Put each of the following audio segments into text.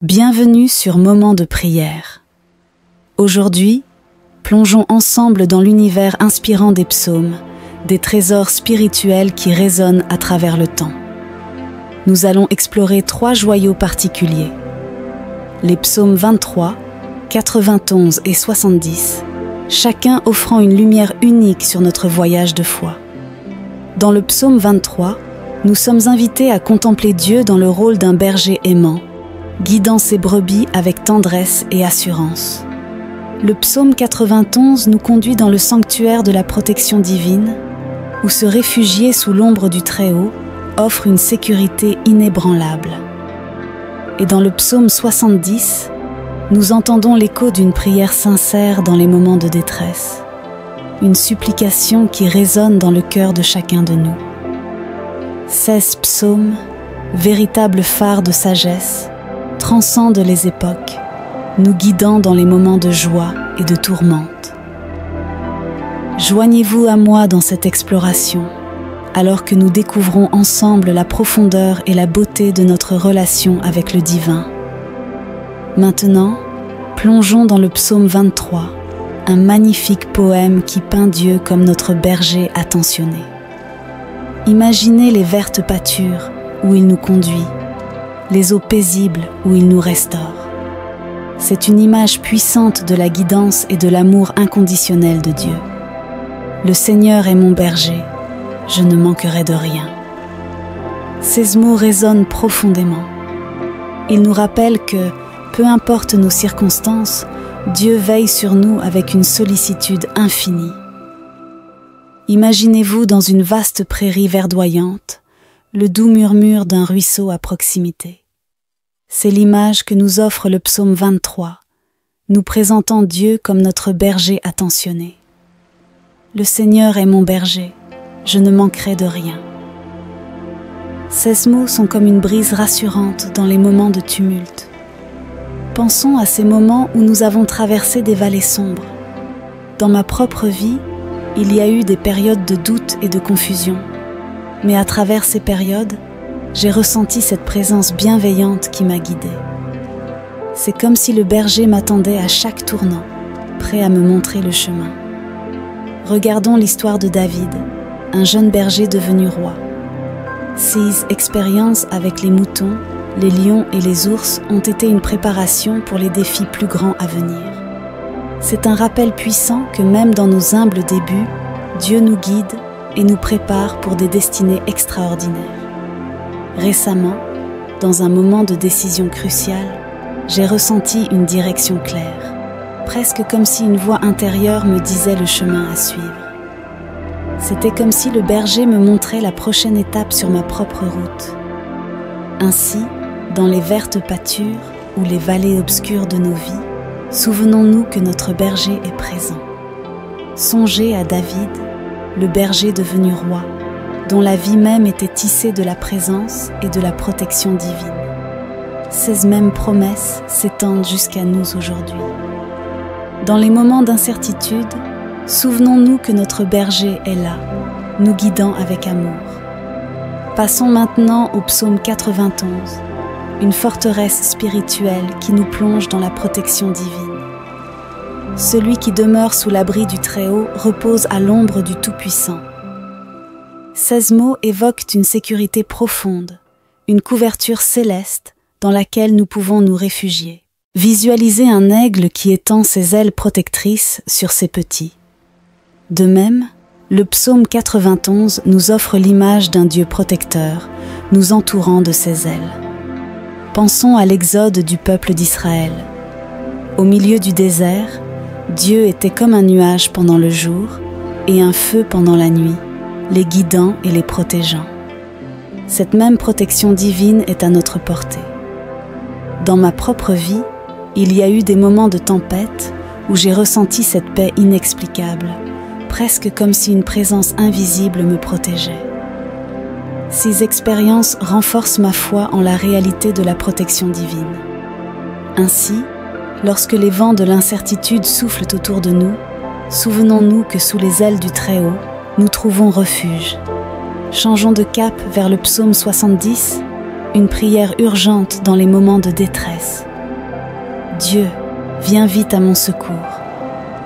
Bienvenue sur Moment de prière. Aujourd'hui, plongeons ensemble dans l'univers inspirant des psaumes, des trésors spirituels qui résonnent à travers le temps. Nous allons explorer 3 joyaux particuliers. Les psaumes 23, 91 et 70, chacun offrant une lumière unique sur notre voyage de foi. Dans le psaume 23, nous sommes invités à contempler Dieu dans le rôle d'un berger aimant, guidant ses brebis avec tendresse et assurance. Le psaume 91 nous conduit dans le sanctuaire de la protection divine, où se réfugier sous l'ombre du Très-Haut offre une sécurité inébranlable. Et dans le psaume 70, nous entendons l'écho d'une prière sincère dans les moments de détresse, une supplication qui résonne dans le cœur de chacun de nous. 16 psaumes, véritables phares de sagesse, transcendent les époques, nous guidant dans les moments de joie et de tourmente. Joignez-vous à moi dans cette exploration, alors que nous découvrons ensemble la profondeur et la beauté de notre relation avec le divin. Maintenant, plongeons dans le psaume 23, un magnifique poème qui peint Dieu comme notre berger attentionné. Imaginez les vertes pâtures où il nous conduit, les eaux paisibles où il nous restaure. C'est une image puissante de la guidance et de l'amour inconditionnel de Dieu. Le Seigneur est mon berger, je ne manquerai de rien. Ces mots résonnent profondément. Ils nous rappellent que, peu importe nos circonstances, Dieu veille sur nous avec une sollicitude infinie. Imaginez-vous dans une vaste prairie verdoyante, le doux murmure d'un ruisseau à proximité. C'est l'image que nous offre le psaume 23, nous présentant Dieu comme notre berger attentionné. Le Seigneur est mon berger, je ne manquerai de rien. Ces mots sont comme une brise rassurante dans les moments de tumulte. Pensons à ces moments où nous avons traversé des vallées sombres. Dans ma propre vie, il y a eu des périodes de doute et de confusion. Mais à travers ces périodes, j'ai ressenti cette présence bienveillante qui m'a guidée. C'est comme si le berger m'attendait à chaque tournant, prêt à me montrer le chemin. Regardons l'histoire de David, un jeune berger devenu roi. Ses expériences avec les moutons, les lions et les ours ont été une préparation pour les défis plus grands à venir. C'est un rappel puissant que même dans nos humbles débuts, Dieu nous guide et nous prépare pour des destinées extraordinaires. Récemment, dans un moment de décision cruciale, j'ai ressenti une direction claire, presque comme si une voix intérieure me disait le chemin à suivre. C'était comme si le berger me montrait la prochaine étape sur ma propre route. Ainsi, dans les vertes pâtures ou les vallées obscures de nos vies, souvenons-nous que notre berger est présent. Songez à David, le berger devenu roi, dont la vie même était tissée de la présence et de la protection divine. Ces mêmes promesses s'étendent jusqu'à nous aujourd'hui. Dans les moments d'incertitude, souvenons-nous que notre berger est là, nous guidant avec amour. Passons maintenant au psaume 91, une forteresse spirituelle qui nous plonge dans la protection divine. Celui qui demeure sous l'abri du Très-Haut repose à l'ombre du Tout-Puissant. Ces mots évoquent une sécurité profonde, une couverture céleste dans laquelle nous pouvons nous réfugier. Visualisez un aigle qui étend ses ailes protectrices sur ses petits. De même, le psaume 91 nous offre l'image d'un Dieu protecteur, nous entourant de ses ailes. Pensons à l'exode du peuple d'Israël. Au milieu du désert, Dieu était comme un nuage pendant le jour et un feu pendant la nuit, les guidant et les protégeant. Cette même protection divine est à notre portée. Dans ma propre vie, il y a eu des moments de tempête où j'ai ressenti cette paix inexplicable, presque comme si une présence invisible me protégeait. Ces expériences renforcent ma foi en la réalité de la protection divine. Ainsi, lorsque les vents de l'incertitude soufflent autour de nous, souvenons-nous que sous les ailes du Très-Haut, nous trouvons refuge. Changeons de cap vers le psaume 70, une prière urgente dans les moments de détresse. Dieu, viens vite à mon secours.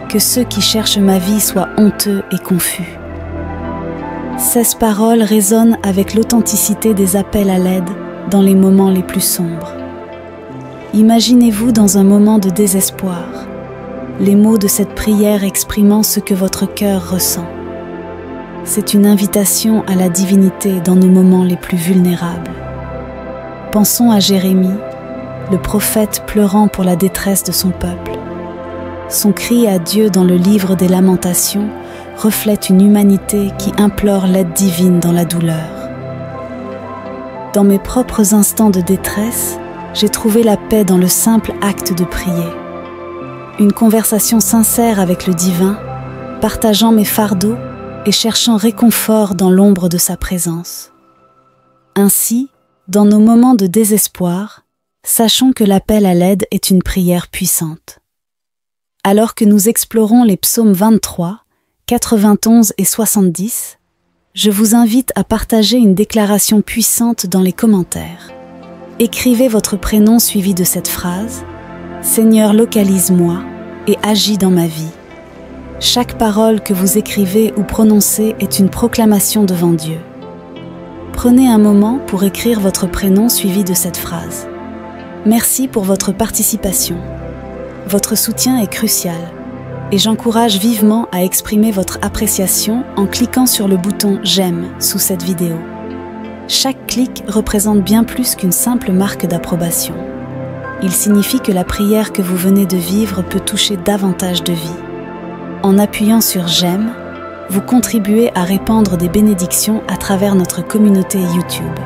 Que ceux qui cherchent ma vie soient honteux et confus. Ces paroles résonnent avec l'authenticité des appels à l'aide dans les moments les plus sombres. Imaginez-vous dans un moment de désespoir, les mots de cette prière exprimant ce que votre cœur ressent. C'est une invitation à la divinité dans nos moments les plus vulnérables. Pensons à Jérémie, le prophète pleurant pour la détresse de son peuple. Son cri à Dieu dans le livre des Lamentations reflète une humanité qui implore l'aide divine dans la douleur. Dans mes propres instants de détresse, j'ai trouvé la paix dans le simple acte de prier. Une conversation sincère avec le divin, partageant mes fardeaux et cherchant réconfort dans l'ombre de sa présence. Ainsi, dans nos moments de désespoir, sachons que l'appel à l'aide est une prière puissante. Alors que nous explorons les psaumes 23, 91 et 70, je vous invite à partager une déclaration puissante dans les commentaires. Écrivez votre prénom suivi de cette phrase « Seigneur, localise-moi et agis dans ma vie ». Chaque parole que vous écrivez ou prononcez est une proclamation devant Dieu. Prenez un moment pour écrire votre prénom suivi de cette phrase. Merci pour votre participation. Votre soutien est crucial et j'encourage vivement à exprimer votre appréciation en cliquant sur le bouton « J'aime » sous cette vidéo. Chaque clic représente bien plus qu'une simple marque d'approbation. Il signifie que la prière que vous venez de vivre peut toucher davantage de vies. En appuyant sur « J'aime », vous contribuez à répandre des bénédictions à travers notre communauté YouTube.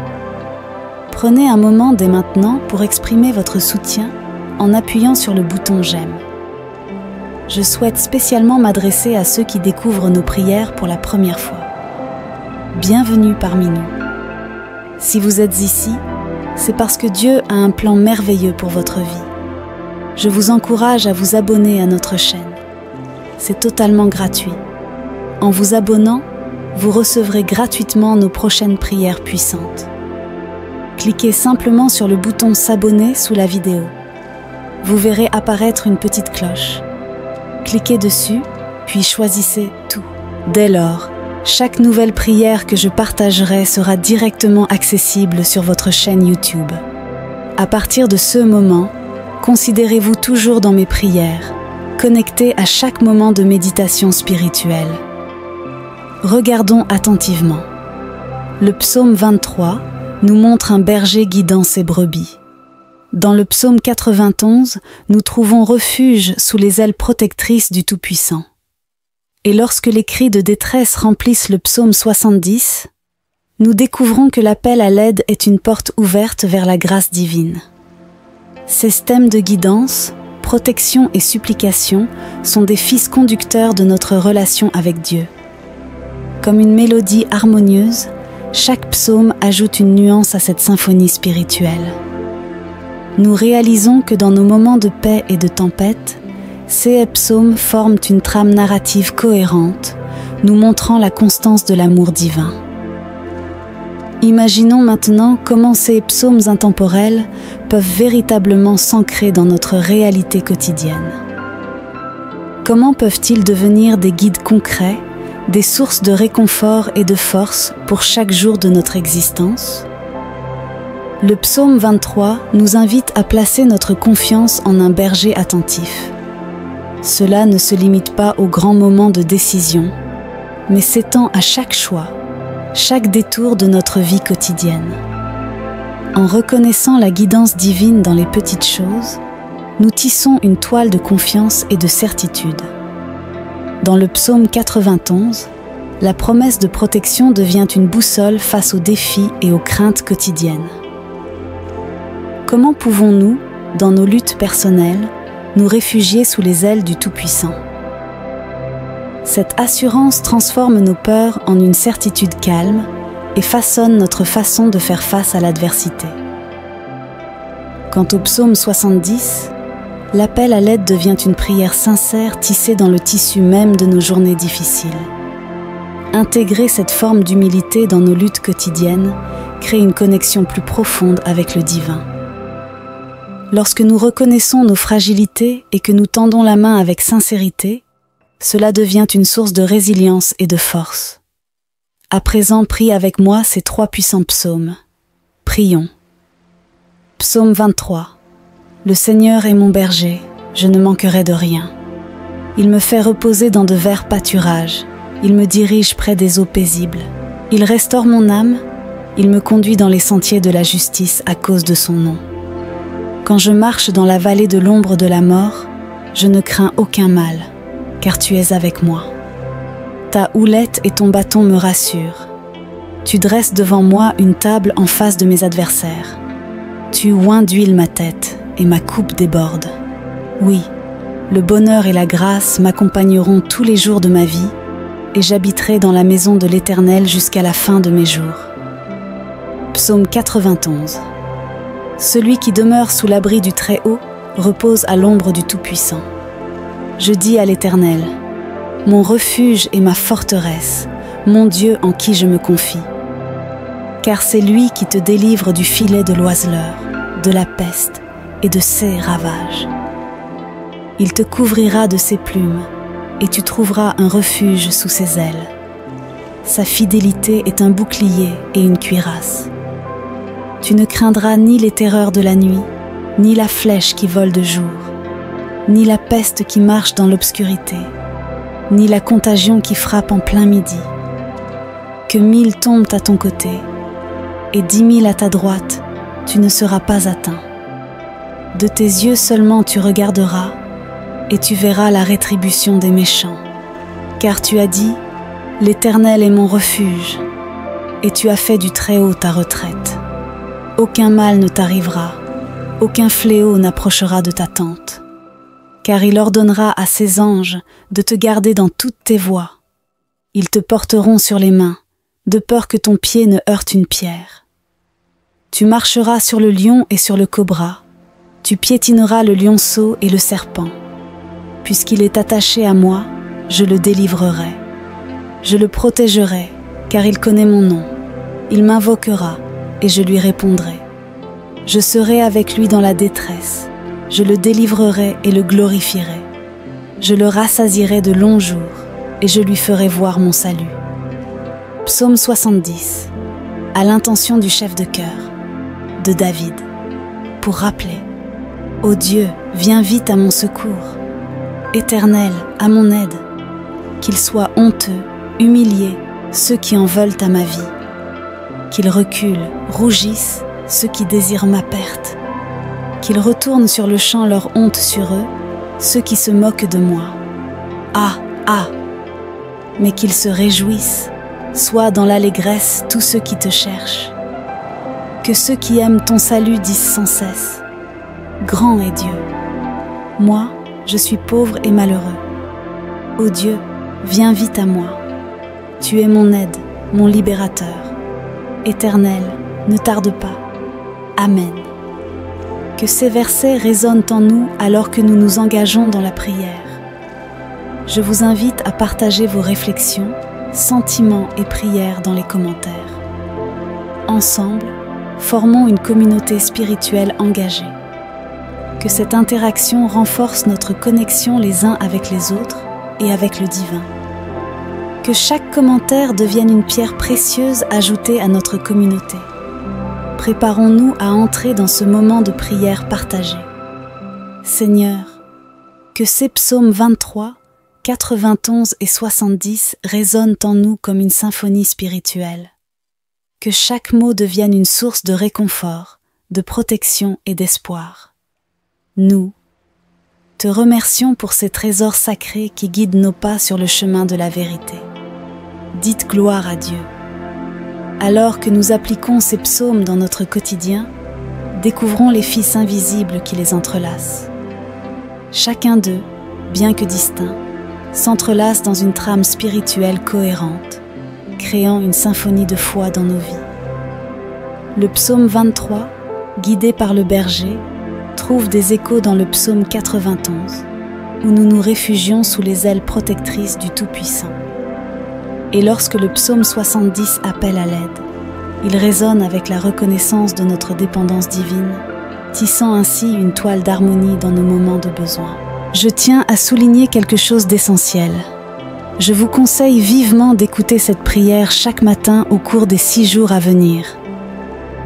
Prenez un moment dès maintenant pour exprimer votre soutien en appuyant sur le bouton « J'aime ». Je souhaite spécialement m'adresser à ceux qui découvrent nos prières pour la première fois. Bienvenue parmi nous. Si vous êtes ici, c'est parce que Dieu a un plan merveilleux pour votre vie. Je vous encourage à vous abonner à notre chaîne. C'est totalement gratuit. En vous abonnant, vous recevrez gratuitement nos prochaines prières puissantes. Cliquez simplement sur le bouton « S'abonner » sous la vidéo. Vous verrez apparaître une petite cloche. Cliquez dessus, puis choisissez « Tout ». Dès lors, chaque nouvelle prière que je partagerai sera directement accessible sur votre chaîne YouTube. À partir de ce moment, considérez-vous toujours dans mes prières, connecté à chaque moment de méditation spirituelle. Regardons attentivement. Le psaume 23 nous montre un berger guidant ses brebis. Dans le psaume 91, nous trouvons refuge sous les ailes protectrices du Tout-Puissant. Et lorsque les cris de détresse remplissent le psaume 70, nous découvrons que l'appel à l'aide est une porte ouverte vers la grâce divine. Ces thèmes de guidance, protection et supplication sont des fils conducteurs de notre relation avec Dieu. Comme une mélodie harmonieuse, chaque psaume ajoute une nuance à cette symphonie spirituelle. Nous réalisons que dans nos moments de paix et de tempête, ces psaumes forment une trame narrative cohérente, nous montrant la constance de l'amour divin. Imaginons maintenant comment ces psaumes intemporels peuvent véritablement s'ancrer dans notre réalité quotidienne. Comment peuvent-ils devenir des guides concrets, des sources de réconfort et de force pour chaque jour de notre existence? Le psaume 23 nous invite à placer notre confiance en un berger attentif. Cela ne se limite pas aux grands moments de décision, mais s'étend à chaque choix, chaque détour de notre vie quotidienne. En reconnaissant la guidance divine dans les petites choses, nous tissons une toile de confiance et de certitude. Dans le psaume 91, la promesse de protection devient une boussole face aux défis et aux craintes quotidiennes. Comment pouvons-nous, dans nos luttes personnelles, nous réfugier sous les ailes du Tout-Puissant? Cette assurance transforme nos peurs en une certitude calme et façonne notre façon de faire face à l'adversité. Quant au psaume 70, l'appel à l'aide devient une prière sincère tissée dans le tissu même de nos journées difficiles. Intégrer cette forme d'humilité dans nos luttes quotidiennes crée une connexion plus profonde avec le divin. Lorsque nous reconnaissons nos fragilités et que nous tendons la main avec sincérité, cela devient une source de résilience et de force. À présent, prie avec moi ces 3 puissants psaumes. Prions. Psaume 23. Le Seigneur est mon berger, je ne manquerai de rien. Il me fait reposer dans de verts pâturages, il me dirige près des eaux paisibles. Il restaure mon âme, il me conduit dans les sentiers de la justice à cause de son nom. Quand je marche dans la vallée de l'ombre de la mort, je ne crains aucun mal, car tu es avec moi. Ta houlette et ton bâton me rassurent. Tu dresses devant moi une table en face de mes adversaires. Tu oins d'huile ma tête et ma coupe déborde. Oui, le bonheur et la grâce m'accompagneront tous les jours de ma vie et j'habiterai dans la maison de l'Éternel jusqu'à la fin de mes jours. Psaume 91. Celui qui demeure sous l'abri du Très-Haut repose à l'ombre du Tout-Puissant. Je dis à l'Éternel, mon refuge et ma forteresse, mon Dieu en qui je me confie. Car c'est lui qui te délivre du filet de l'oiseleur, de la peste et de ses ravages. Il te couvrira de ses plumes et tu trouveras un refuge sous ses ailes. Sa fidélité est un bouclier et une cuirasse. Tu ne craindras ni les terreurs de la nuit, ni la flèche qui vole de jour, ni la peste qui marche dans l'obscurité, ni la contagion qui frappe en plein midi. Que 1000 tombent à ton côté, et 10 000 à ta droite, tu ne seras pas atteint. De tes yeux seulement tu regarderas, et tu verras la rétribution des méchants. Car tu as dit, l'Éternel est mon refuge, et tu as fait du Très-Haut ta retraite. Aucun mal ne t'arrivera, aucun fléau n'approchera de ta tente. Car il ordonnera à ses anges de te garder dans toutes tes voies. Ils te porteront sur les mains, de peur que ton pied ne heurte une pierre. Tu marcheras sur le lion et sur le cobra, tu piétineras le lionceau et le serpent. Puisqu'il est attaché à moi, je le délivrerai. Je le protégerai, car il connaît mon nom. Il m'invoquera, et je lui répondrai. Je serai avec lui dans la détresse. Je le délivrerai et le glorifierai. Je le rassasierai de longs jours, et je lui ferai voir mon salut. Psaume 70. À l'intention du chef de chœur, de David, pour rappeler: Ô Dieu, viens vite à mon secours. Éternel, à mon aide. Qu'ils soient honteux, humiliés, ceux qui en veulent à ma vie. Qu'ils reculent, rougissent, ceux qui désirent ma perte. Qu'ils retournent sur le champ leur honte sur eux, ceux qui se moquent de moi. Ah, ah! Mais qu'ils se réjouissent, soient dans l'allégresse tous ceux qui te cherchent. Que ceux qui aiment ton salut disent sans cesse: Grand est Dieu. Moi, je suis pauvre et malheureux. Ô Dieu, viens vite à moi. Tu es mon aide, mon libérateur. Éternel, ne tarde pas. Amen. Que ces versets résonnent en nous alors que nous nous engageons dans la prière. Je vous invite à partager vos réflexions, sentiments et prières dans les commentaires. Ensemble, formons une communauté spirituelle engagée. Que cette interaction renforce notre connexion les uns avec les autres et avec le divin. Que chaque commentaire devienne une pierre précieuse ajoutée à notre communauté. Préparons-nous à entrer dans ce moment de prière partagée. Seigneur, que ces psaumes 23, 91 et 70 résonnent en nous comme une symphonie spirituelle. Que chaque mot devienne une source de réconfort, de protection et d'espoir. Nous te remercions pour ces trésors sacrés qui guident nos pas sur le chemin de la vérité. Dites gloire à Dieu. Alors que nous appliquons ces psaumes dans notre quotidien, découvrons les fils invisibles qui les entrelacent. Chacun d'eux, bien que distinct, s'entrelace dans une trame spirituelle cohérente, créant une symphonie de foi dans nos vies. Le psaume 23, guidé par le berger, trouve des échos dans le psaume 91, où nous nous réfugions sous les ailes protectrices du Tout-Puissant. Et lorsque le psaume 70 appelle à l'aide, il résonne avec la reconnaissance de notre dépendance divine, tissant ainsi une toile d'harmonie dans nos moments de besoin. Je tiens à souligner quelque chose d'essentiel. Je vous conseille vivement d'écouter cette prière chaque matin au cours des 6 jours à venir.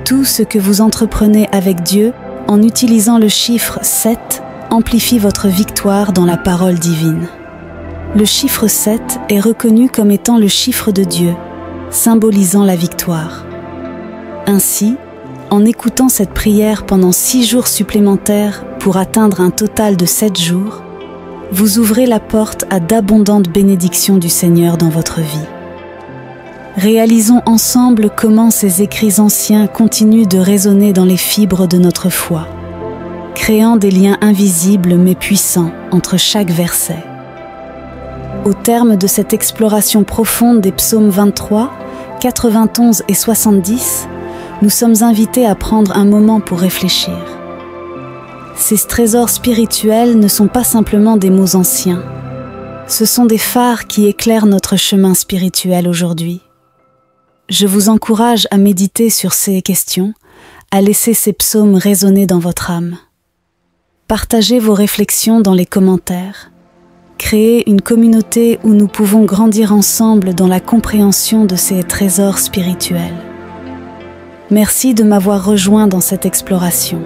Tout ce que vous entreprenez avec Dieu, en utilisant le chiffre 7, amplifie votre victoire dans la parole divine. Le chiffre 7 est reconnu comme étant le chiffre de Dieu, symbolisant la victoire. Ainsi, en écoutant cette prière pendant 6 jours supplémentaires pour atteindre un total de 7 jours, vous ouvrez la porte à d'abondantes bénédictions du Seigneur dans votre vie. Réalisons ensemble comment ces écrits anciens continuent de résonner dans les fibres de notre foi, créant des liens invisibles mais puissants entre chaque verset. Au terme de cette exploration profonde des psaumes 23, 91 et 70, nous sommes invités à prendre un moment pour réfléchir. Ces trésors spirituels ne sont pas simplement des mots anciens. Ce sont des phares qui éclairent notre chemin spirituel aujourd'hui. Je vous encourage à méditer sur ces questions, à laisser ces psaumes résonner dans votre âme. Partagez vos réflexions dans les commentaires. Créez une communauté où nous pouvons grandir ensemble dans la compréhension de ces trésors spirituels. Merci de m'avoir rejoint dans cette exploration.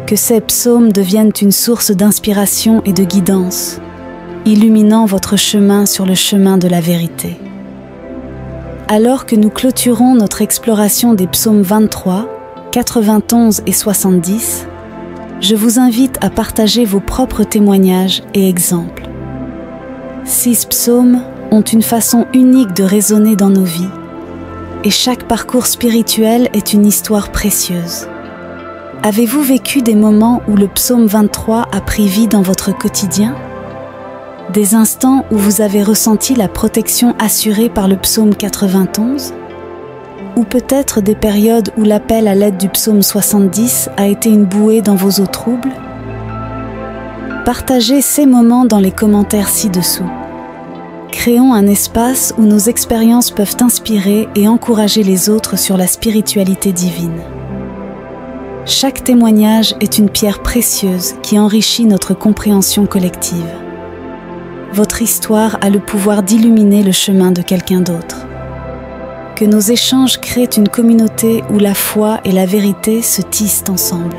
Que ces psaumes deviennent une source d'inspiration et de guidance, illuminant votre chemin sur le chemin de la vérité. Alors que nous clôturons notre exploration des psaumes 23, 91 et 70, je vous invite à partager vos propres témoignages et exemples. 6 psaumes ont une façon unique de résonner dans nos vies, et chaque parcours spirituel est une histoire précieuse. Avez-vous vécu des moments où le psaume 23 a pris vie dans votre quotidien? Des instants où vous avez ressenti la protection assurée par le psaume 91? Ou peut-être des périodes où l'appel à l'aide du psaume 70 a été une bouée dans vos eaux troubles? Partagez ces moments dans les commentaires ci-dessous. Créons un espace où nos expériences peuvent inspirer et encourager les autres sur la spiritualité divine. Chaque témoignage est une pierre précieuse qui enrichit notre compréhension collective. Votre histoire a le pouvoir d'illuminer le chemin de quelqu'un d'autre. Que nos échanges créent une communauté où la foi et la vérité se tissent ensemble.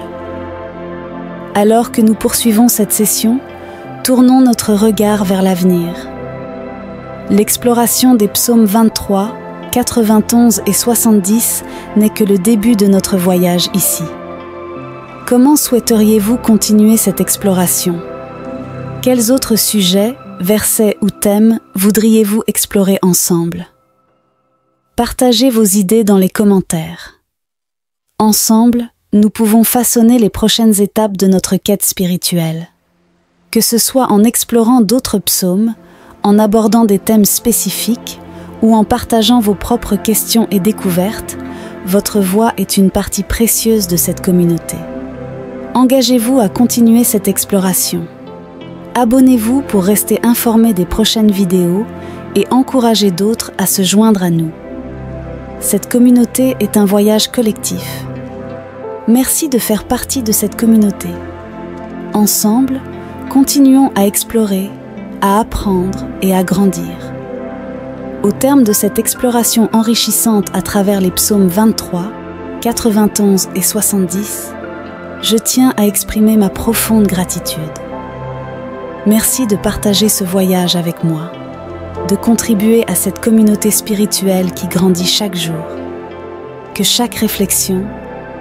Alors que nous poursuivons cette session, tournons notre regard vers l'avenir. L'exploration des psaumes 23, 91 et 70 n'est que le début de notre voyage ici. Comment souhaiteriez-vous continuer cette exploration? Quels autres sujets, versets ou thèmes voudriez-vous explorer ensemble? Partagez vos idées dans les commentaires. Ensemble, nous pouvons façonner les prochaines étapes de notre quête spirituelle. Que ce soit en explorant d'autres psaumes, en abordant des thèmes spécifiques ou en partageant vos propres questions et découvertes, votre voix est une partie précieuse de cette communauté. Engagez-vous à continuer cette exploration. Abonnez-vous pour rester informé des prochaines vidéos et encouragez d'autres à se joindre à nous. Cette communauté est un voyage collectif. Merci de faire partie de cette communauté. Ensemble, continuons à explorer, à apprendre et à grandir. Au terme de cette exploration enrichissante à travers les psaumes 23, 91 et 70, je tiens à exprimer ma profonde gratitude. Merci de partager ce voyage avec moi, de contribuer à cette communauté spirituelle qui grandit chaque jour. Que chaque réflexion,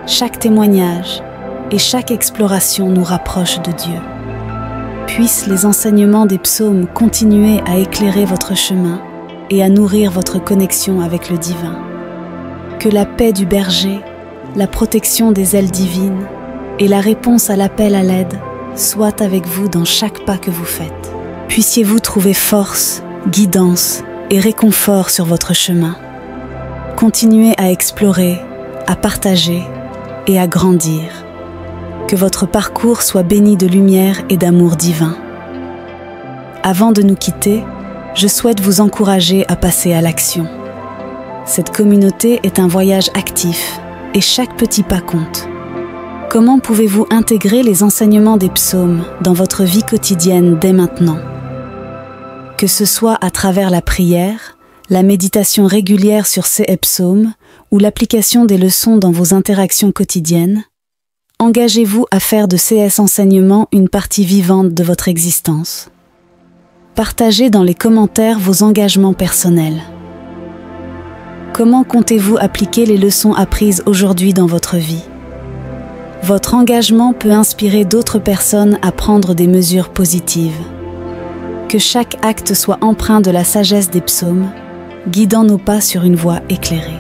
chaque témoignage et chaque exploration nous rapproche de Dieu. Puissent les enseignements des psaumes continuer à éclairer votre chemin et à nourrir votre connexion avec le divin. Que la paix du berger, la protection des ailes divines et la réponse à l'appel à l'aide soient avec vous dans chaque pas que vous faites. Puissiez-vous trouver force, guidance et réconfort sur votre chemin. Continuez à explorer, à partager et à grandir. Que votre parcours soit béni de lumière et d'amour divin. Avant de nous quitter, je souhaite vous encourager à passer à l'action. Cette communauté est un voyage actif et chaque petit pas compte. Comment pouvez-vous intégrer les enseignements des psaumes dans votre vie quotidienne dès maintenant? Que ce soit à travers la prière, la méditation régulière sur ces psaumes ou l'application des leçons dans vos interactions quotidiennes, engagez-vous à faire de ces enseignements une partie vivante de votre existence. Partagez dans les commentaires vos engagements personnels. Comment comptez-vous appliquer les leçons apprises aujourd'hui dans votre vie? Votre engagement peut inspirer d'autres personnes à prendre des mesures positives. Que chaque acte soit empreint de la sagesse des psaumes, guidant nos pas sur une voie éclairée.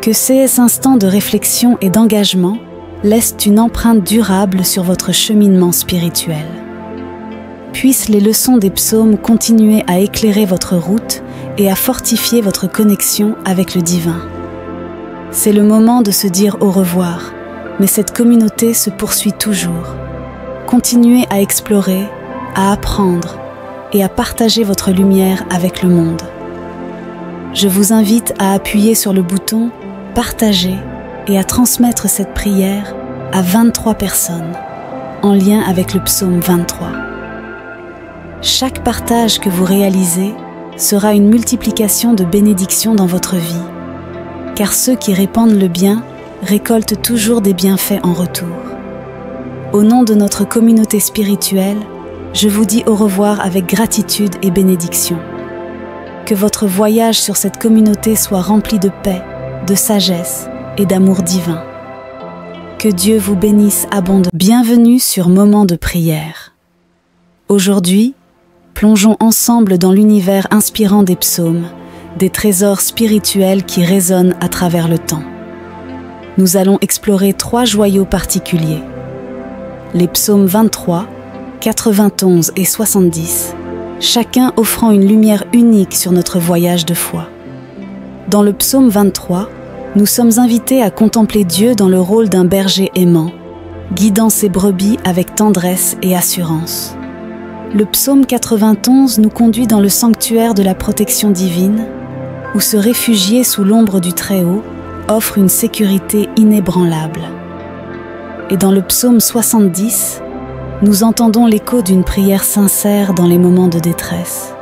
Que ces instants de réflexion et d'engagement laissent une empreinte durable sur votre cheminement spirituel. Puissent les leçons des psaumes continuer à éclairer votre route et à fortifier votre connexion avec le divin. C'est le moment de se dire au revoir, mais cette communauté se poursuit toujours. Continuez à explorer, à apprendre et à partager votre lumière avec le monde. Je vous invite à appuyer sur le bouton « Partager » et à transmettre cette prière à 23 personnes, en lien avec le psaume 23. Chaque partage que vous réalisez sera une multiplication de bénédictions dans votre vie, car ceux qui répandent le bien récoltent toujours des bienfaits en retour. Au nom de notre communauté spirituelle, je vous dis au revoir avec gratitude et bénédiction. Que votre voyage sur cette communauté soit rempli de paix, de sagesse et d'amour divin. Que Dieu vous bénisse abondamment. Bienvenue sur Moment de prière. Aujourd'hui, plongeons ensemble dans l'univers inspirant des psaumes, des trésors spirituels qui résonnent à travers le temps. Nous allons explorer 3 joyaux particuliers. Les psaumes 23, 91 et 70, chacun offrant une lumière unique sur notre voyage de foi. Dans le psaume 23, nous sommes invités à contempler Dieu dans le rôle d'un berger aimant, guidant ses brebis avec tendresse et assurance. Le psaume 91 nous conduit dans le sanctuaire de la protection divine, où se réfugier sous l'ombre du Très-Haut offre une sécurité inébranlable. Et dans le psaume 70, nous entendons l'écho d'une prière sincère dans les moments de détresse,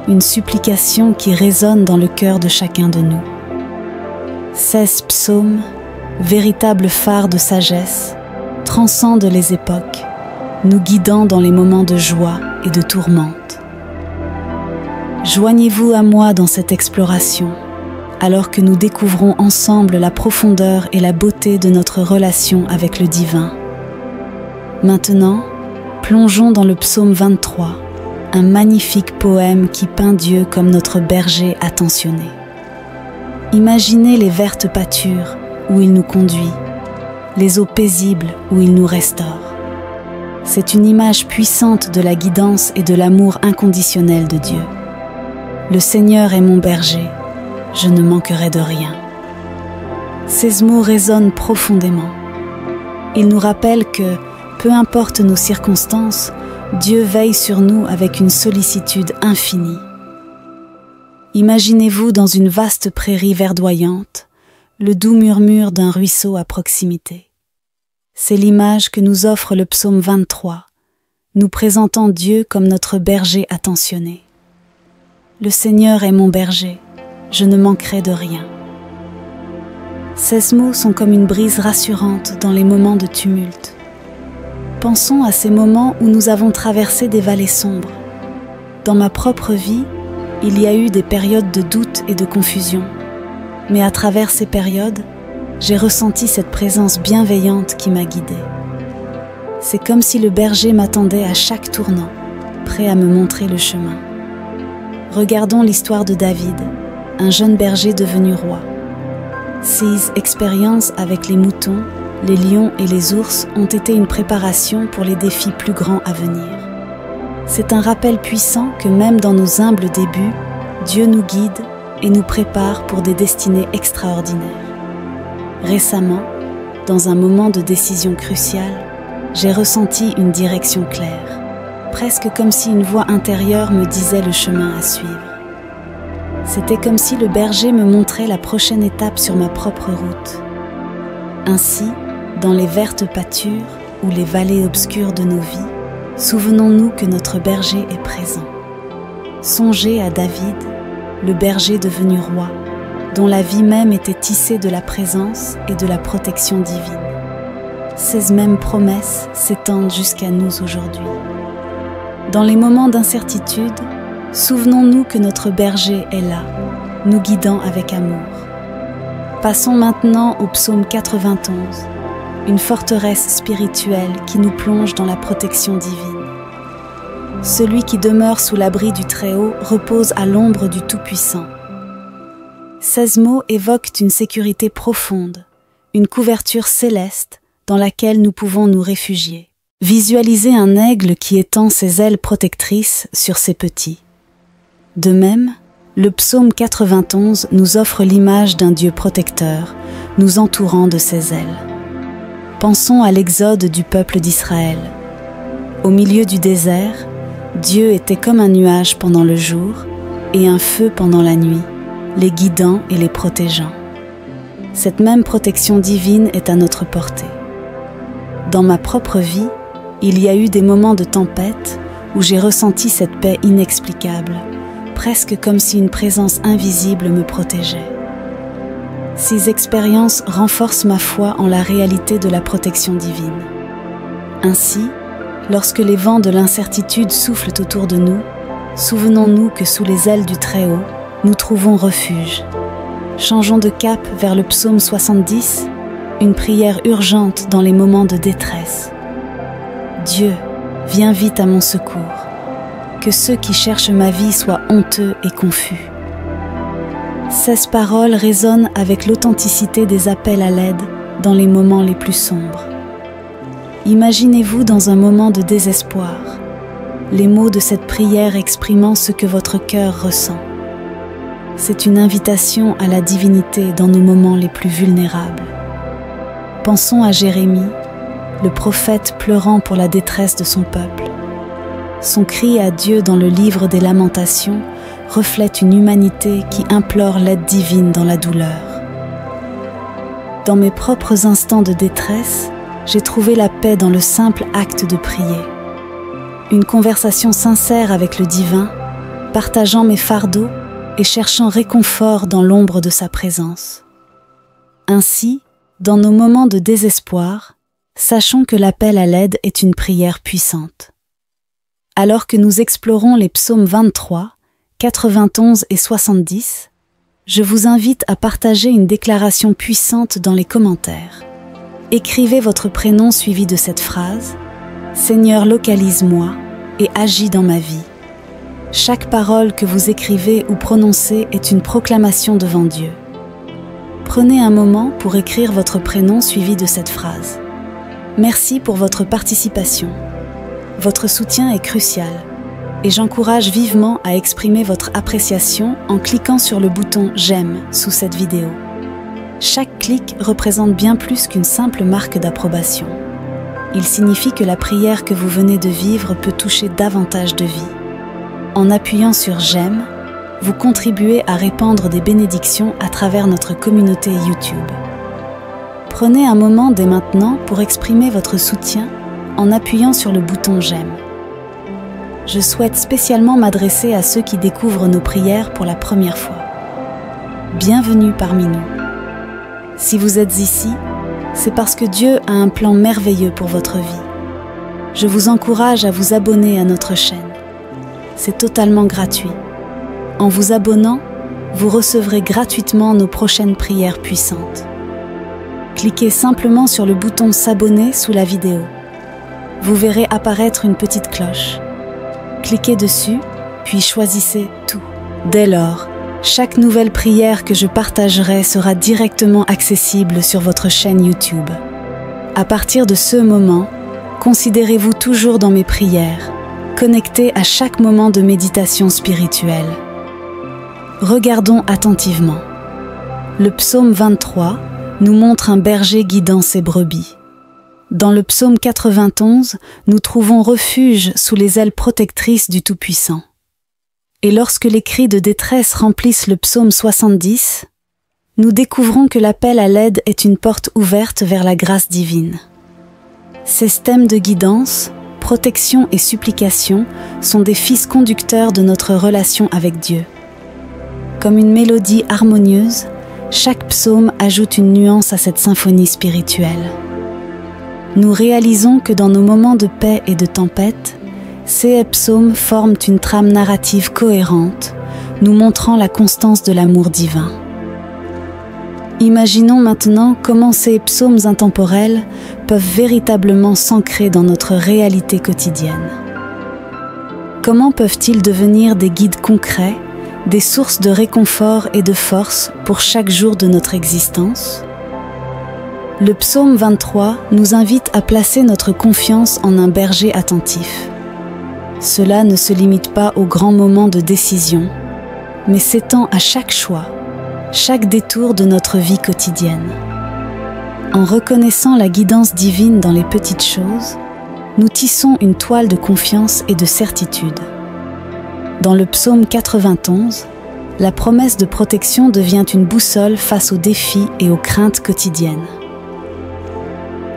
une supplication qui résonne dans le cœur de chacun de nous. 16 psaumes, véritables phares de sagesse, transcendent les époques, nous guidant dans les moments de joie et de tourmente. Joignez-vous à moi dans cette exploration, alors que nous découvrons ensemble la profondeur et la beauté de notre relation avec le divin. Maintenant, plongeons dans le psaume 23, un magnifique poème qui peint Dieu comme notre berger attentionné. Imaginez les vertes pâtures où il nous conduit, les eaux paisibles où il nous restaure. C'est une image puissante de la guidance et de l'amour inconditionnel de Dieu. Le Seigneur est mon berger, je ne manquerai de rien. Ces mots résonnent profondément. Ils nous rappellent que, peu importe nos circonstances, Dieu veille sur nous avec une sollicitude infinie. Imaginez-vous dans une vaste prairie verdoyante, le doux murmure d'un ruisseau à proximité. C'est l'image que nous offre le psaume 23, nous présentant Dieu comme notre berger attentionné. Le Seigneur est mon berger, je ne manquerai de rien. Ces mots sont comme une brise rassurante dans les moments de tumulte. Pensons à ces moments où nous avons traversé des vallées sombres. Dans ma propre vie, il y a eu des périodes de doute et de confusion. Mais à travers ces périodes, j'ai ressenti cette présence bienveillante qui m'a guidée. C'est comme si le berger m'attendait à chaque tournant, prêt à me montrer le chemin. Regardons l'histoire de David, un jeune berger devenu roi. Ses expériences avec les moutons, les lions et les ours ont été une préparation pour les défis plus grands à venir. C'est un rappel puissant que même dans nos humbles débuts, Dieu nous guide et nous prépare pour des destinées extraordinaires. Récemment, dans un moment de décision cruciale, j'ai ressenti une direction claire, presque comme si une voix intérieure me disait le chemin à suivre. C'était comme si le berger me montrait la prochaine étape sur ma propre route. Ainsi, dans les vertes pâtures ou les vallées obscures de nos vies, souvenons-nous que notre berger est présent. Songez à David, le berger devenu roi, dont la vie même était tissée de la présence et de la protection divine. Ces mêmes promesses s'étendent jusqu'à nous aujourd'hui. Dans les moments d'incertitude, souvenons-nous que notre berger est là, nous guidant avec amour. Passons maintenant au psaume 91, une forteresse spirituelle qui nous plonge dans la protection divine. Celui qui demeure sous l'abri du Très-Haut repose à l'ombre du Tout-Puissant. 16 mots évoquent une sécurité profonde, une couverture céleste dans laquelle nous pouvons nous réfugier. Visualisez un aigle qui étend ses ailes protectrices sur ses petits. De même, le psaume 91 nous offre l'image d'un Dieu protecteur, nous entourant de ses ailes. Pensons à l'exode du peuple d'Israël. Au milieu du désert, Dieu était comme un nuage pendant le jour et un feu pendant la nuit, les guidant et les protégeant. Cette même protection divine est à notre portée. Dans ma propre vie, il y a eu des moments de tempête où j'ai ressenti cette paix inexplicable, presque comme si une présence invisible me protégeait. Ces expériences renforcent ma foi en la réalité de la protection divine. Ainsi, lorsque les vents de l'incertitude soufflent autour de nous, souvenons-nous que sous les ailes du Très-Haut, nous trouvons refuge. Changeons de cap vers le psaume 70, une prière urgente dans les moments de détresse. Dieu, viens vite à mon secours. Que ceux qui cherchent ma vie soient honteux et confus. Ces paroles résonnent avec l'authenticité des appels à l'aide dans les moments les plus sombres. Imaginez-vous dans un moment de désespoir, les mots de cette prière exprimant ce que votre cœur ressent. C'est une invitation à la divinité dans nos moments les plus vulnérables. Pensons à Jérémie, le prophète pleurant pour la détresse de son peuple. Son cri à Dieu dans le livre des Lamentations reflète une humanité qui implore l'aide divine dans la douleur. Dans mes propres instants de détresse, j'ai trouvé la paix dans le simple acte de prier. Une conversation sincère avec le divin, partageant mes fardeaux et cherchant réconfort dans l'ombre de sa présence. Ainsi, dans nos moments de désespoir, sachons que l'appel à l'aide est une prière puissante. Alors que nous explorons les psaumes 23, 91 et 70, je vous invite à partager une déclaration puissante dans les commentaires. Écrivez votre prénom suivi de cette phrase « Seigneur, localise-moi et agis dans ma vie ». Chaque parole que vous écrivez ou prononcez est une proclamation devant Dieu. Prenez un moment pour écrire votre prénom suivi de cette phrase. Merci pour votre participation. Votre soutien est crucial et j'encourage vivement à exprimer votre appréciation en cliquant sur le bouton « J'aime » sous cette vidéo. Chaque clic représente bien plus qu'une simple marque d'approbation. Il signifie que la prière que vous venez de vivre peut toucher davantage de vies. En appuyant sur « J'aime », vous contribuez à répandre des bénédictions à travers notre communauté YouTube. Prenez un moment dès maintenant pour exprimer votre soutien en appuyant sur le bouton « J'aime ». Je souhaite spécialement m'adresser à ceux qui découvrent nos prières pour la première fois. Bienvenue parmi nous. Si vous êtes ici, c'est parce que Dieu a un plan merveilleux pour votre vie. Je vous encourage à vous abonner à notre chaîne. C'est totalement gratuit. En vous abonnant, vous recevrez gratuitement nos prochaines prières puissantes. Cliquez simplement sur le bouton « S'abonner » sous la vidéo. Vous verrez apparaître une petite cloche. Cliquez dessus, puis choisissez « Tout ». Dès lors, chaque nouvelle prière que je partagerai sera directement accessible sur votre chaîne YouTube. À partir de ce moment, considérez-vous toujours dans mes prières, connecté à chaque moment de méditation spirituelle. Regardons attentivement. Le psaume 23 nous montre un berger guidant ses brebis. Dans le psaume 91, nous trouvons refuge sous les ailes protectrices du Tout-Puissant. Et lorsque les cris de détresse remplissent le psaume 70, nous découvrons que l'appel à l'aide est une porte ouverte vers la grâce divine. Ces thèmes de guidance, protection et supplication sont des fils conducteurs de notre relation avec Dieu. Comme une mélodie harmonieuse, chaque psaume ajoute une nuance à cette symphonie spirituelle. Nous réalisons que dans nos moments de paix et de tempête, ces psaumes forment une trame narrative cohérente, nous montrant la constance de l'amour divin. Imaginons maintenant comment ces psaumes intemporels peuvent véritablement s'ancrer dans notre réalité quotidienne. Comment peuvent-ils devenir des guides concrets, des sources de réconfort et de force pour chaque jour de notre existence? Le psaume 23 nous invite à placer notre confiance en un berger attentif. Cela ne se limite pas aux grands moments de décision, mais s'étend à chaque choix, chaque détour de notre vie quotidienne. En reconnaissant la guidance divine dans les petites choses, nous tissons une toile de confiance et de certitude. Dans le psaume 91, la promesse de protection devient une boussole face aux défis et aux craintes quotidiennes.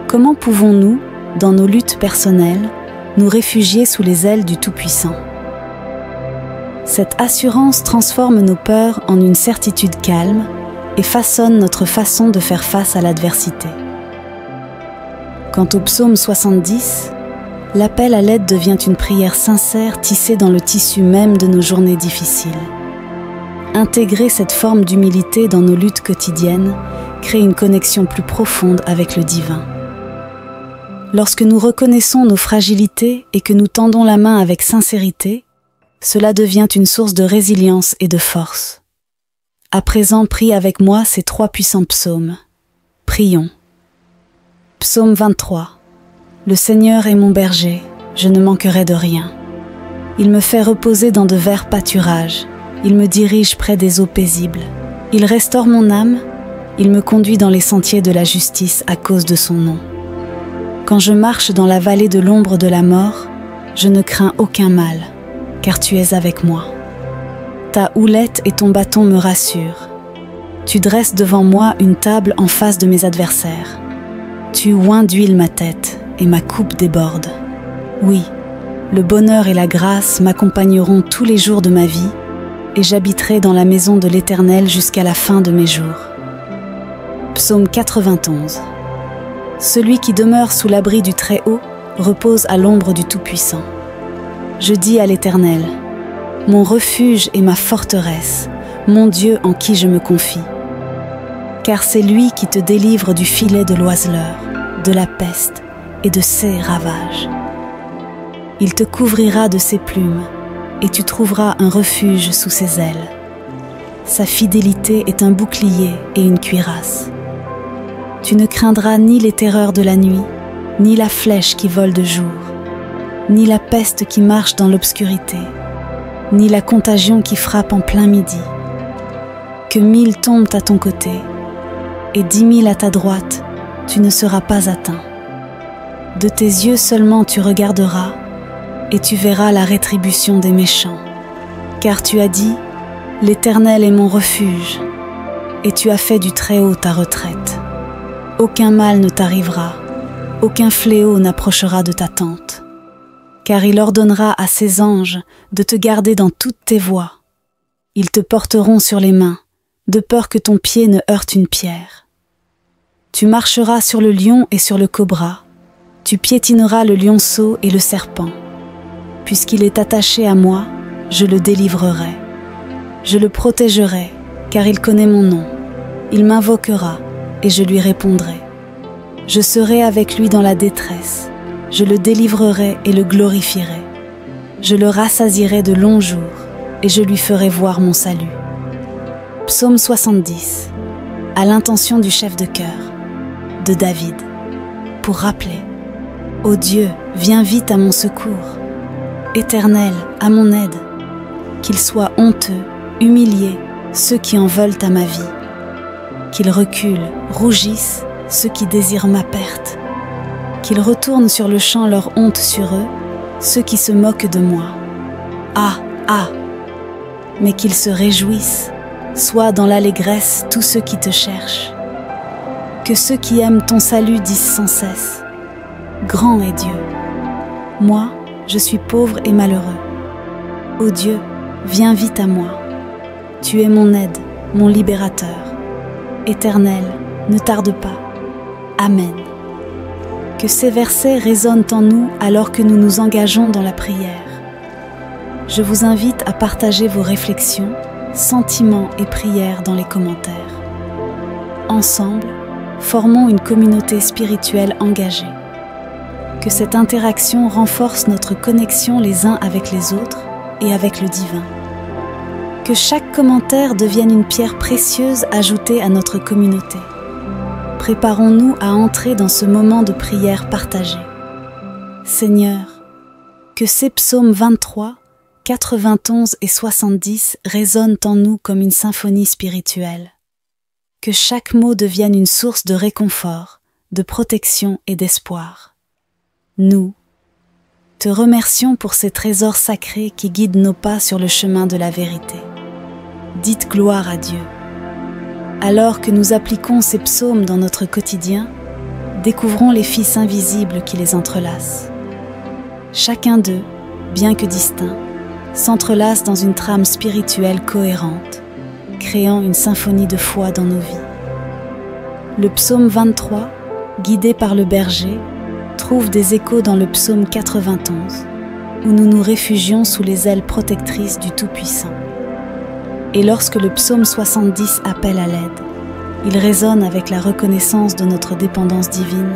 Comment pouvons-nous, dans nos luttes personnelles, nous réfugier sous les ailes du Tout-Puissant? Cette assurance transforme nos peurs en une certitude calme et façonne notre façon de faire face à l'adversité. Quant au psaume 70, l'appel à l'aide devient une prière sincère tissée dans le tissu même de nos journées difficiles. Intégrer cette forme d'humilité dans nos luttes quotidiennes crée une connexion plus profonde avec le divin. Lorsque nous reconnaissons nos fragilités et que nous tendons la main avec sincérité, cela devient une source de résilience et de force. À présent, prie avec moi ces 3 puissants psaumes. Prions. Psaume 23. Le Seigneur est mon berger, je ne manquerai de rien. Il me fait reposer dans de verts pâturages, il me dirige près des eaux paisibles. Il restaure mon âme, il me conduit dans les sentiers de la justice à cause de son nom. Quand je marche dans la vallée de l'ombre de la mort, je ne crains aucun mal, car tu es avec moi. Ta houlette et ton bâton me rassurent. Tu dresses devant moi une table en face de mes adversaires. Tu oins d'huile ma tête et ma coupe déborde. Oui, le bonheur et la grâce m'accompagneront tous les jours de ma vie et j'habiterai dans la maison de l'Éternel jusqu'à la fin de mes jours. Psaume 91. Celui qui demeure sous l'abri du Très-Haut repose à l'ombre du Tout-Puissant. Je dis à l'Éternel, mon refuge et ma forteresse, mon Dieu en qui je me confie. Car c'est lui qui te délivre du filet de l'oiseleur, de la peste et de ses ravages. Il te couvrira de ses plumes et tu trouveras un refuge sous ses ailes. Sa fidélité est un bouclier et une cuirasse. Tu ne craindras ni les terreurs de la nuit, ni la flèche qui vole de jour, ni la peste qui marche dans l'obscurité, ni la contagion qui frappe en plein midi. Que 1000 tombent à ton côté, et 10 000 à ta droite, tu ne seras pas atteint. De tes yeux seulement tu regarderas, et tu verras la rétribution des méchants. Car tu as dit, l'Éternel est mon refuge, et tu as fait du Très-Haut ta retraite. Aucun mal ne t'arrivera, aucun fléau n'approchera de ta tente. Car il ordonnera à ses anges de te garder dans toutes tes voies. Ils te porteront sur les mains, de peur que ton pied ne heurte une pierre. Tu marcheras sur le lion et sur le cobra, tu piétineras le lionceau et le serpent. Puisqu'il est attaché à moi, je le délivrerai. Je le protégerai, car il connaît mon nom. Il m'invoquera, et je lui répondrai. Je serai avec lui dans la détresse. Je le délivrerai et le glorifierai. Je le rassasierai de longs jours, et je lui ferai voir mon salut. Psaume 70, à l'intention du chef de chœur, de David, pour rappeler, ô Dieu, viens vite à mon secours. Éternel, à mon aide. Qu'ils soient honteux, humiliés, ceux qui en veulent à ma vie. Qu'ils reculent, rougissent, ceux qui désirent ma perte. Qu'ils retournent sur le champ leur honte sur eux, ceux qui se moquent de moi. Ah, ah! Mais qu'ils se réjouissent, Sois dans l'allégresse tous ceux qui te cherchent. Que ceux qui aiment ton salut disent sans cesse: Grand est Dieu. Moi, je suis pauvre et malheureux. Ô Dieu, viens vite à moi. Tu es mon aide, mon libérateur. Éternel, ne tarde pas. Amen. Que ces versets résonnent en nous alors que nous nous engageons dans la prière. Je vous invite à partager vos réflexions, sentiments et prières dans les commentaires. Ensemble, formons une communauté spirituelle engagée. Que cette interaction renforce notre connexion les uns avec les autres et avec le divin. Que chaque commentaire devienne une pierre précieuse ajoutée à notre communauté. Préparons-nous à entrer dans ce moment de prière partagée. Seigneur, que ces psaumes 23, 91 et 70 résonnent en nous comme une symphonie spirituelle. Que chaque mot devienne une source de réconfort, de protection et d'espoir. Nous te remercions pour ces trésors sacrés qui guident nos pas sur le chemin de la vérité. Dites gloire à Dieu. Alors que nous appliquons ces psaumes dans notre quotidien, découvrons les fils invisibles qui les entrelacent. Chacun d'eux, bien que distinct, s'entrelace dans une trame spirituelle cohérente, créant une symphonie de foi dans nos vies. Le psaume 23, guidé par le berger, trouve des échos dans le psaume 91, où nous nous réfugions sous les ailes protectrices du Tout-Puissant. Et lorsque le psaume 70 appelle à l'aide, il résonne avec la reconnaissance de notre dépendance divine,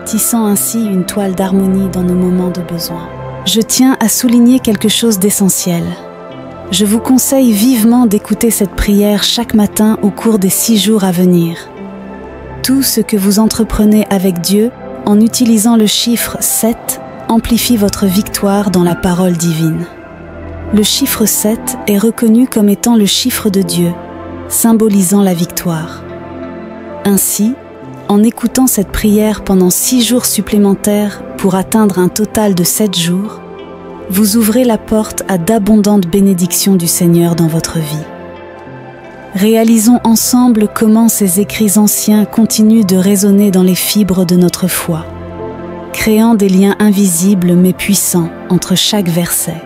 tissant ainsi une toile d'harmonie dans nos moments de besoin. Je tiens à souligner quelque chose d'essentiel. Je vous conseille vivement d'écouter cette prière chaque matin au cours des 6 jours à venir. Tout ce que vous entreprenez avec Dieu, en utilisant le chiffre 7, amplifie votre victoire dans la parole divine. Le chiffre 7 est reconnu comme étant le chiffre de Dieu, symbolisant la victoire. Ainsi, en écoutant cette prière pendant 6 jours supplémentaires pour atteindre un total de 7 jours, vous ouvrez la porte à d'abondantes bénédictions du Seigneur dans votre vie. Réalisons ensemble comment ces écrits anciens continuent de résonner dans les fibres de notre foi, créant des liens invisibles mais puissants entre chaque verset.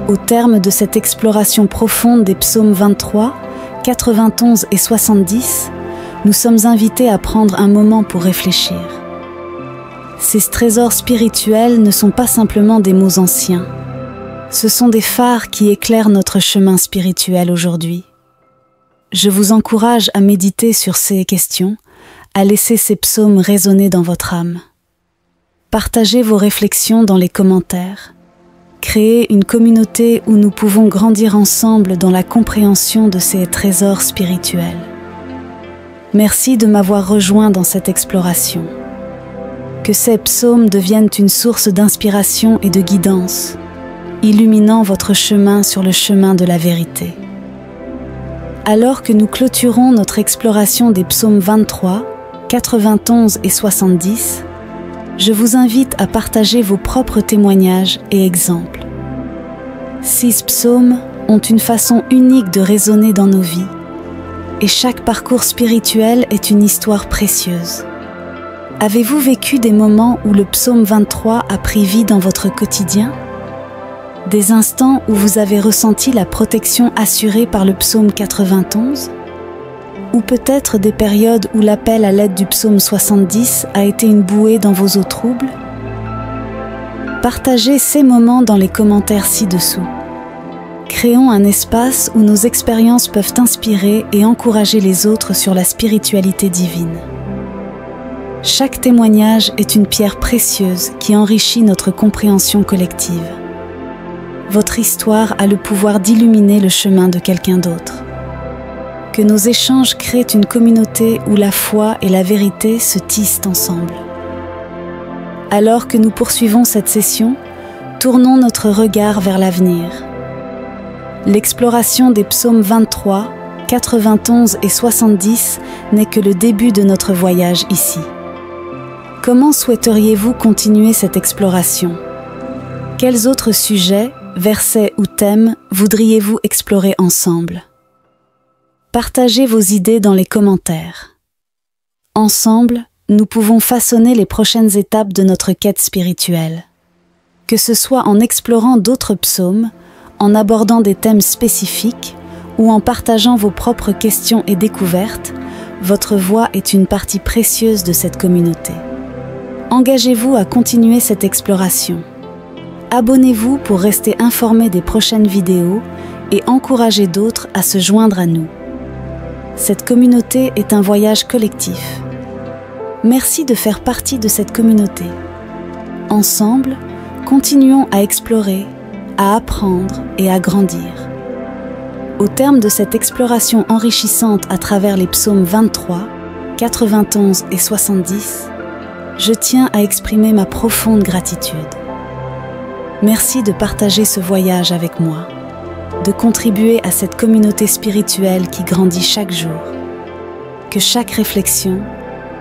Au terme de cette exploration profonde des psaumes 23, 91 et 70, nous sommes invités à prendre un moment pour réfléchir. Ces trésors spirituels ne sont pas simplement des mots anciens. Ce sont des phares qui éclairent notre chemin spirituel aujourd'hui. Je vous encourage à méditer sur ces questions, à laisser ces psaumes résonner dans votre âme. Partagez vos réflexions dans les commentaires. Créez une communauté où nous pouvons grandir ensemble dans la compréhension de ces trésors spirituels. Merci de m'avoir rejoint dans cette exploration. Que ces psaumes deviennent une source d'inspiration et de guidance, illuminant votre chemin sur le chemin de la vérité. Alors que nous clôturons notre exploration des psaumes 23, 91 et 70, je vous invite à partager vos propres témoignages et exemples. 6 psaumes ont une façon unique de résonner dans nos vies, et chaque parcours spirituel est une histoire précieuse. Avez-vous vécu des moments où le psaume 23 a pris vie dans votre quotidien? Des instants où vous avez ressenti la protection assurée par le psaume 91? Ou peut-être des périodes où l'appel à l'aide du psaume 70 a été une bouée dans vos eaux troubles? Partagez ces moments dans les commentaires ci-dessous. Créons un espace où nos expériences peuvent inspirer et encourager les autres sur la spiritualité divine. Chaque témoignage est une pierre précieuse qui enrichit notre compréhension collective. Votre histoire a le pouvoir d'illuminer le chemin de quelqu'un d'autre. Que nos échanges créent une communauté où la foi et la vérité se tissent ensemble. Alors que nous poursuivons cette session, tournons notre regard vers l'avenir. L'exploration des psaumes 23, 91 et 70 n'est que le début de notre voyage ici. Comment souhaiteriez-vous continuer cette exploration? Quels autres sujets, versets ou thèmes voudriez-vous explorer ensemble? Partagez vos idées dans les commentaires. Ensemble, nous pouvons façonner les prochaines étapes de notre quête spirituelle. Que ce soit en explorant d'autres psaumes, en abordant des thèmes spécifiques ou en partageant vos propres questions et découvertes, votre voix est une partie précieuse de cette communauté. Engagez-vous à continuer cette exploration. Abonnez-vous pour rester informé des prochaines vidéos et encouragez d'autres à se joindre à nous. Cette communauté est un voyage collectif. Merci de faire partie de cette communauté. Ensemble, continuons à explorer, à apprendre et à grandir. Au terme de cette exploration enrichissante à travers les psaumes 23, 91 et 70, je tiens à exprimer ma profonde gratitude. Merci de partager ce voyage avec moi, de contribuer à cette communauté spirituelle qui grandit chaque jour. Que chaque réflexion,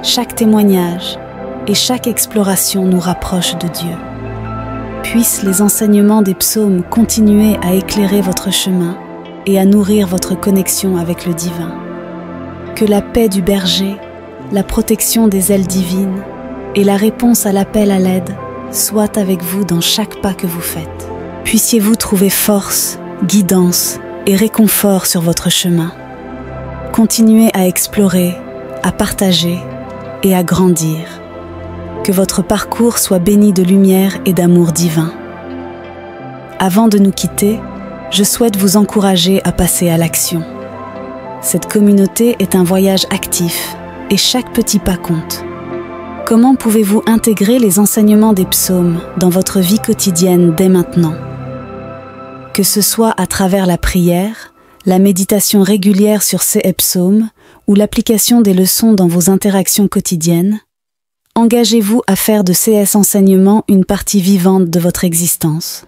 chaque témoignage et chaque exploration nous rapproche de Dieu. Puissent les enseignements des psaumes continuer à éclairer votre chemin et à nourrir votre connexion avec le divin. Que la paix du berger, la protection des ailes divines et la réponse à l'appel à l'aide soient avec vous dans chaque pas que vous faites. Puissiez-vous trouver force, guidance et réconfort sur votre chemin. Continuez à explorer, à partager et à grandir. Que votre parcours soit béni de lumière et d'amour divin. Avant de nous quitter, je souhaite vous encourager à passer à l'action. Cette communauté est un voyage actif et chaque petit pas compte. Comment pouvez-vous intégrer les enseignements des psaumes dans votre vie quotidienne dès maintenant? Que ce soit à travers la prière, la méditation régulière sur ces psaumes ou l'application des leçons dans vos interactions quotidiennes, engagez-vous à faire de ces enseignements une partie vivante de votre existence.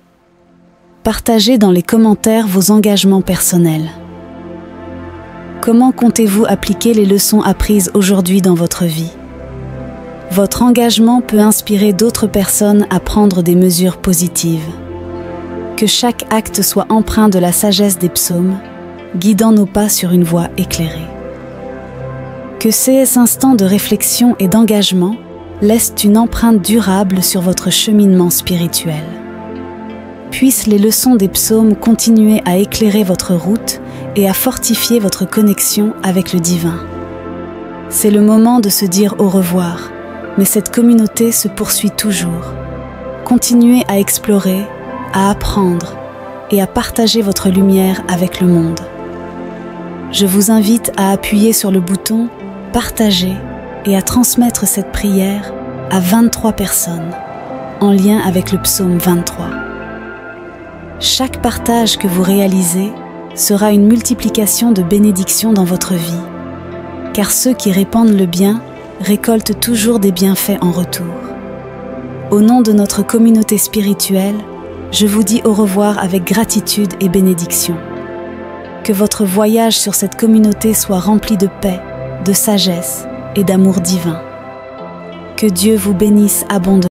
Partagez dans les commentaires vos engagements personnels. Comment comptez-vous appliquer les leçons apprises aujourd'hui dans votre vie? Votre engagement peut inspirer d'autres personnes à prendre des mesures positives. Que chaque acte soit empreint de la sagesse des psaumes, guidant nos pas sur une voie éclairée. Que ces instants de réflexion et d'engagement laissent une empreinte durable sur votre cheminement spirituel. Puissent les leçons des psaumes continuer à éclairer votre route et à fortifier votre connexion avec le divin. C'est le moment de se dire au revoir, mais cette communauté se poursuit toujours. Continuez à explorer, à apprendre et à partager votre lumière avec le monde. Je vous invite à appuyer sur le bouton « Partager » et à transmettre cette prière à 23 personnes, en lien avec le psaume 23. Chaque partage que vous réalisez sera une multiplication de bénédictions dans votre vie, car ceux qui répandent le bien récoltent toujours des bienfaits en retour. Au nom de notre communauté spirituelle, je vous dis au revoir avec gratitude et bénédiction. Que votre voyage sur cette communauté soit rempli de paix, de sagesse et d'amour divin. Que Dieu vous bénisse abondamment.